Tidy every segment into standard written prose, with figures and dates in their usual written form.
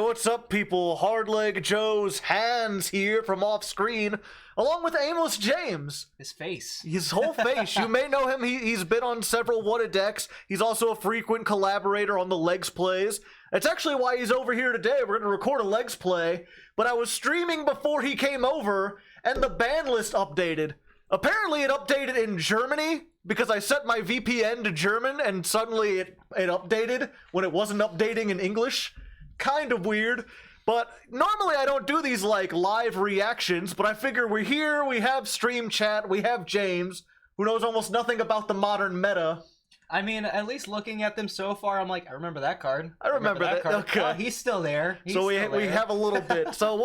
what's up, people? Hardleg Joe's hands here from off screen, along with Aimless James. His face. His whole face. You may know him. He's been on several What decks. He's also a frequent collaborator on the Legs Plays. That's actually why he's over here today. We're going to record a Legs Play, but I was streaming before he came over, and the ban list updated. Apparently, it updated in Germany, because I set my VPN to German, and suddenly it updated when it wasn't updating in English. Kind of weird. But normally I don't do these like live reactions, but I figure we're here, we have stream chat, we have James, who knows almost nothing about the modern meta. I mean, at least looking at them so far, I'm like, I remember that card. I remember that card. Okay. Oh, he's still there. So we have a little bit. So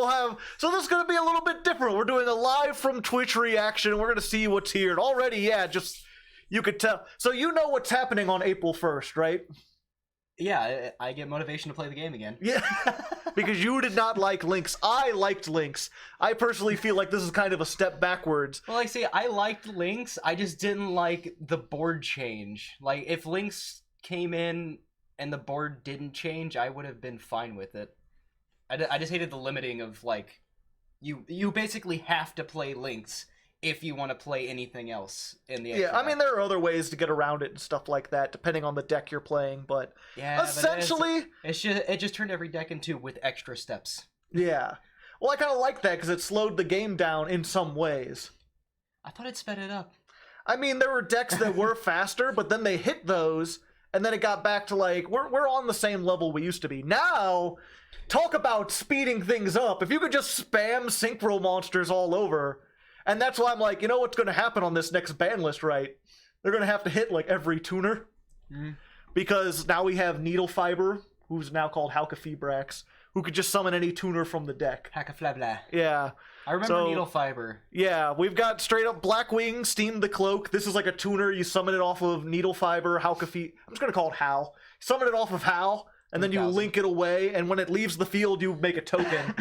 this is going to be a little bit different. We're doing a live from Twitch reaction. We're going to see what's here. And already, yeah, just, you could tell. So you know what's happening on April 1st, right? Yeah, I get motivation to play the game again. Yeah, because you did not like Lynx. I liked Lynx. I personally feel like this is kind of a step backwards. Well, like, see, I liked Lynx. I just didn't like the board change. Like, if Lynx came in and the board didn't change, I would have been fine with it. I just hated the limiting of, like, you basically have to play Lynx if you want to play anything else in the Yeah, I mean, there are other ways to get around it and stuff like that, depending on the deck you're playing, but yeah, essentially... But it just turned every deck into with extra steps. Yeah. Well, I kind of like that, because it slowed the game down in some ways. I thought it sped it up. I mean, there were decks that were faster, but then they hit those, and then it got back to, like, we're on the same level we used to be. Now, talk about speeding things up. If you could just spam synchro monsters all over... And that's why I'm like, you know what's going to happen on this next ban list, right? They're going to have to hit, like, every tuner. Mm. Because now we have Needle Fiber, who's now called Halkafibrax, who could just summon any tuner from the deck. Hakaflabla. Yeah. I remember Needle Fiber. Yeah, we've got straight up Blackwing, Steam the Cloak. This is like a tuner. You summon it off of Needle Fiber, Halkafi... I'm just going to call it Hal. Summon it off of Hal, and then you link it away, and when it leaves the field, you make a token.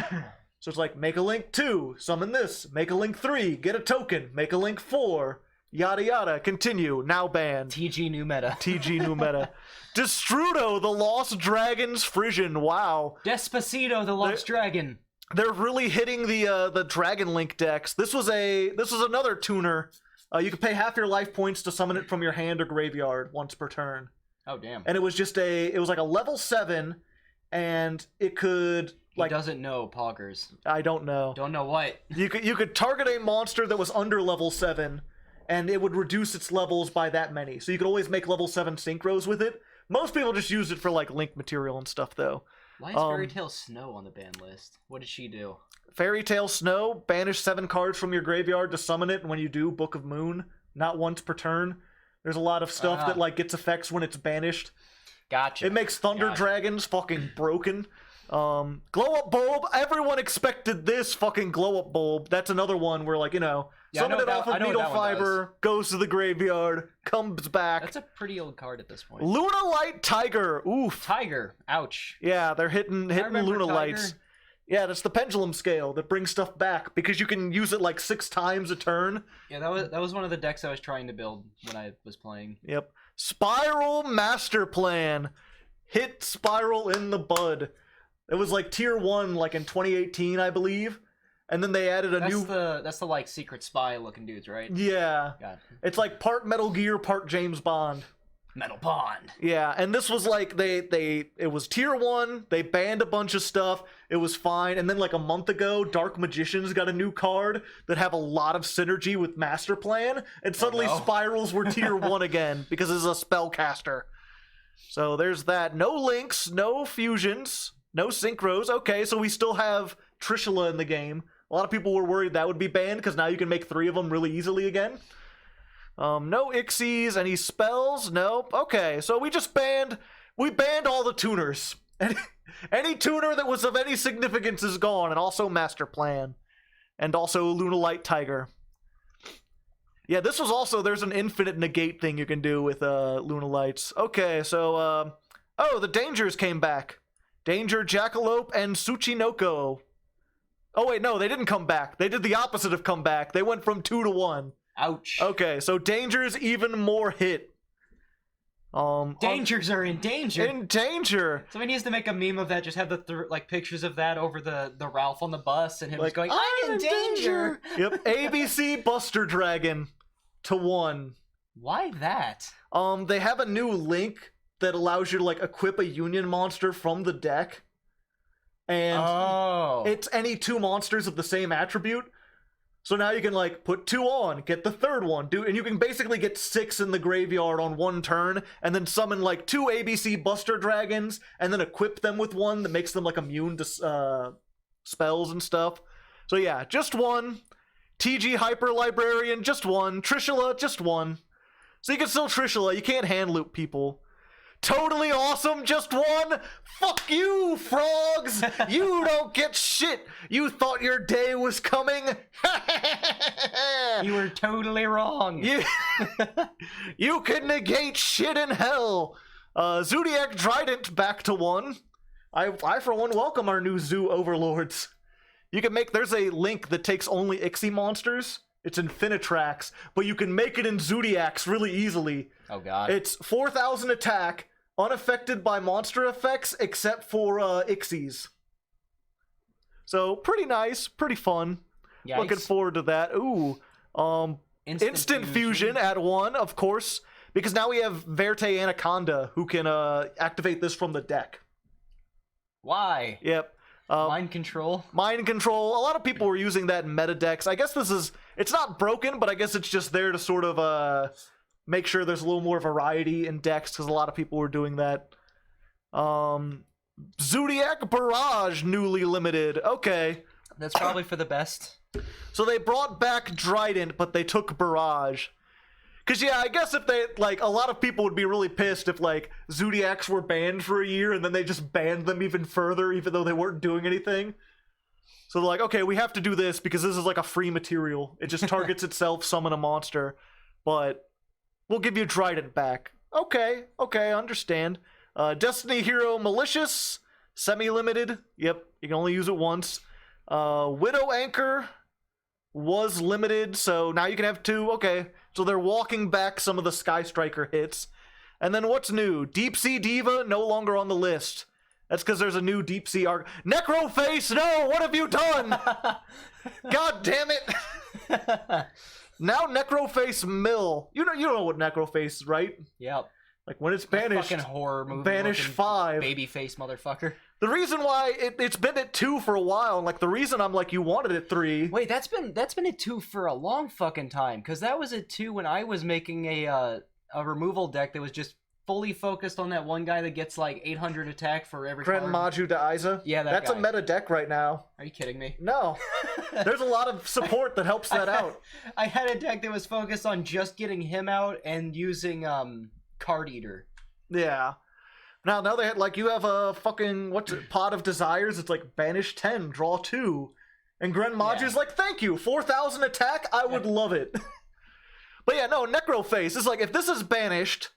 So it's like, make a link 2, summon this, make a link 3, get a token, make a link 4, yada yada, continue, now banned. TG new meta. TG new meta. Destrudo, the Lost Dragon's Frisian, wow. Despacito, the Lost Dragon. They're really hitting the Dragon Link decks. This was another tuner. You could pay half your life points to summon it from your hand or graveyard once per turn. Oh, damn. And it was like a level 7, and it could... He doesn't know poggers. I don't know. Don't know what. You could target a monster that was under level 7, and it would reduce its levels by that many. So you could always make level 7 synchros with it. Most people just use it for like link material and stuff, though. Why is Fairy Tail Snow on the ban list? What did she do? Fairy Tail Snow, banish 7 cards from your graveyard to summon it, and when you do, Book of Moon, not once per turn. There's a lot of stuff that like gets effects when it's banished. Gotcha. It makes Thunder Dragons fucking broken. Glow Up Bulb, everyone expected this fucking Glow Up Bulb. That's another one where, like, you know, summon it off of Needle Fiber, goes to the graveyard, comes back. That's a pretty old card at this point. Luna Light Tiger, oof. Tiger, ouch. Yeah, they're hitting Luna Lights. Yeah, that's the pendulum scale that brings stuff back, because you can use it like 6 times a turn. Yeah, that was one of the decks I was trying to build when I was playing. Yep. Spiral Master Plan. Hit Spiral in the bud. It was like tier 1 like in 2018, I believe. And then they added new... That's the like secret spy looking dudes, right? Yeah. God. It's like part Metal Gear, part James Bond. Metal Bond. Yeah, and this was like it was tier 1, they banned a bunch of stuff, it was fine, and then like a month ago, Dark Magicians got a new card that have a lot of synergy with Master Plan, and suddenly Spirals were tier 1 again, because it's a spellcaster. So there's that. No links, no fusions. No synchros. Okay, so we still have Trishula in the game. A lot of people were worried that would be banned, because now you can make 3 of them really easily again. No Ixies, any spells? Nope. Okay, so we banned all the tuners. Any tuner that was of any significance is gone, and also Master Plan. And also Luna Light Tiger. Yeah, this was also, there's an infinite negate thing you can do with Luna Lights. Okay, so, oh, the Dangers came back. Danger, Jackalope, and Tsuchinoko. Oh, wait, no, they didn't come back. They did the opposite of come back. They went from 2 to 1. Ouch. Okay, so Danger's even more hit. Dangers are in danger. In danger. So he needs to make a meme of that. Just have the like pictures of that over the Ralph on the bus and him Like, just going, "I'm in danger." Yep. ABC Buster Dragon to 1. Why that? They have a new link that allows you to like equip a union monster from the deck, and it's any 2 monsters of the same attribute. So now you can like put 2 on, get the 3rd one, and you can basically get 6 in the graveyard on 1 turn, and then summon like 2 ABC Buster Dragons, and then equip them with 1 that makes them like immune to spells and stuff. So yeah, just 1. TG Hyper Librarian, just 1. Trishula, just 1. So you can still Trishula, you can't hand loop people. Totally awesome, just 1. Fuck you, frogs. You don't get shit. You thought your day was coming. You were totally wrong. You can negate shit in hell. Zodiac Trident back to 1. I for one welcome our new zoo overlords. You can make, there's a link that takes only Ixie monsters. It's Infinitrax, but you can make it in Zodiacs really easily. Oh god. It's 4,000 attack, unaffected by monster effects except for Ixies. So pretty nice, pretty fun. Yikes. Looking forward to that. Ooh, instant fusion at 1, of course, because now we have Verte Anaconda who can activate this from the deck. Why? Yep. Mind control. Mind control. A lot of people were using that in meta decks. I guess it's not broken, but I guess it's just there to sort of make sure there's a little more variety in decks, because a lot of people were doing that. Zodiac Barrage newly limited. Okay. That's probably for the best. So they brought back Trident, but they took Barrage. Because, yeah, I guess if they, like, a lot of people would be really pissed if, like, Zodiacs were banned for a year and then they just banned them even further, even though they weren't doing anything. So they're like, okay, we have to do this because this is, like, a free material. It just targets itself, summon a monster. But we'll give you Trident back. Okay, understand. Destiny Hero Malicious, semi-limited. Yep, you can only use it once. Widow Anchor was limited, so now you can have 2. Okay, so they're walking back some of the Sky Striker hits. And then what's new? Deep Sea Diva, no longer on the list. That's because there's a new Deep Sea arc. Necroface, no! What have you done? God damn it! Now Necroface Mill. You know what Necroface is, right? Yep. Like when it's banished. Fucking horror movie. Banish 5. Babyface motherfucker. The reason why it's been at 2 for a while, and like the reason I'm like, you wanted it 3. Wait, that's been at 2 for a long fucking time, because that was at 2 when I was making a removal deck that was just fully focused on that one guy that gets like 800 attack for every Gren card. Maju to Isa? Yeah, that's guy. a meta deck right now. Are you kidding me? No. There's a lot of support that helps that out. I had a deck that was focused on just getting him out and using Card Eater. Yeah. Now they had, like, you have a fucking, Pot of Desires. It's like banish 10, draw 2. And Gren Maju's like, thank you, 4,000 attack, I would love it. But yeah, no, Necroface is like, if this is banished,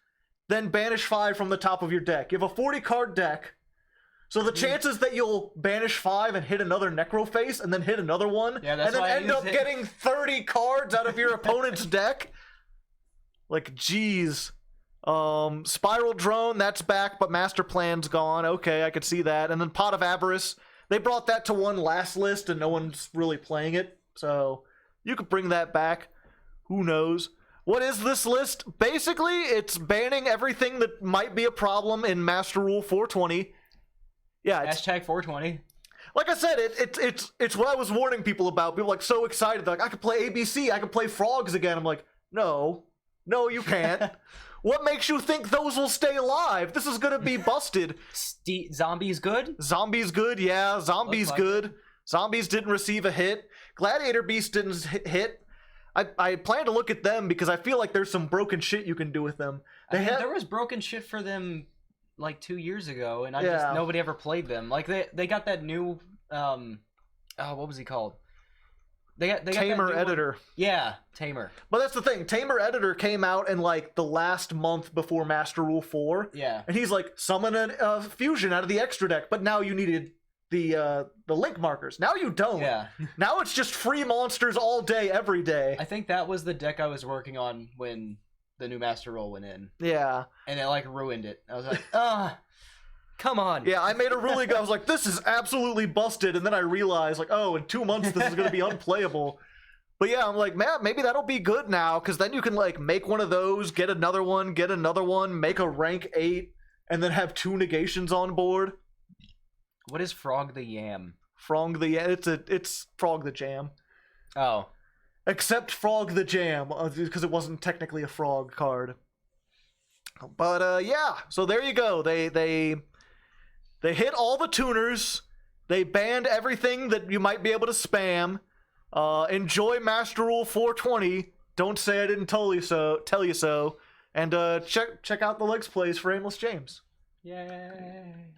then banish 5 from the top of your deck. You have a 40 card deck. So the chances that you'll banish 5 and hit another Necroface and then hit another one, and then end up getting 30 cards out of your opponent's deck, like, geez. Spiral Drone, that's back, but Master Plan's gone. Okay, I could see that. And then Pot of Avarice, they brought that to 1 last list and no one's really playing it, so you could bring that back. Who knows? What is this list? Basically, it's banning everything that might be a problem in Master Rule 420. Yeah, it's hashtag 420. Like I said, it's what I was warning people about. People are like so excited. They're like, I can play ABC, I can play Frogs again. I'm like, no, you can't. What makes you think those will stay alive? This is gonna be busted. Zombies good? Zombies good, yeah. Zombies good. Zombies didn't receive a hit. Gladiator Beast didn't hit. I plan to look at them because I feel like there's some broken shit you can do with them. There was broken shit for them like 2 years ago, and nobody ever played them. Like they got that new what was he called? They got Tamer Editor. Yeah, Tamer. But that's the thing. Tamer Editor came out in like the last month before Master Rule 4. Yeah. And he's like, summon a fusion out of the extra deck, but now you needed the link markers. Now you don't. Yeah. Now it's just free monsters all day, every day. I think that was the deck I was working on when the new Master Roll went in, Yeah. and it like ruined it. I was like, come on. Yeah, I made a really good. I was like, this is absolutely busted, and then I realized, like, oh, in 2 months this is gonna be unplayable. But yeah, I'm like, man, maybe that'll be good now, because then you can like make one of those, get another one, make a rank 8, and then have 2 negations on board. What is Frog the Yam? Frog the it's Frog the Jam. Oh, Except Frog the Jam, because it wasn't technically a frog card. But yeah, so there you go. They hit all the tuners. They banned everything that you might be able to spam. Enjoy Master Rule 420. Don't say I didn't tell you so. And check out the Legs Plays for Aimless James. yay.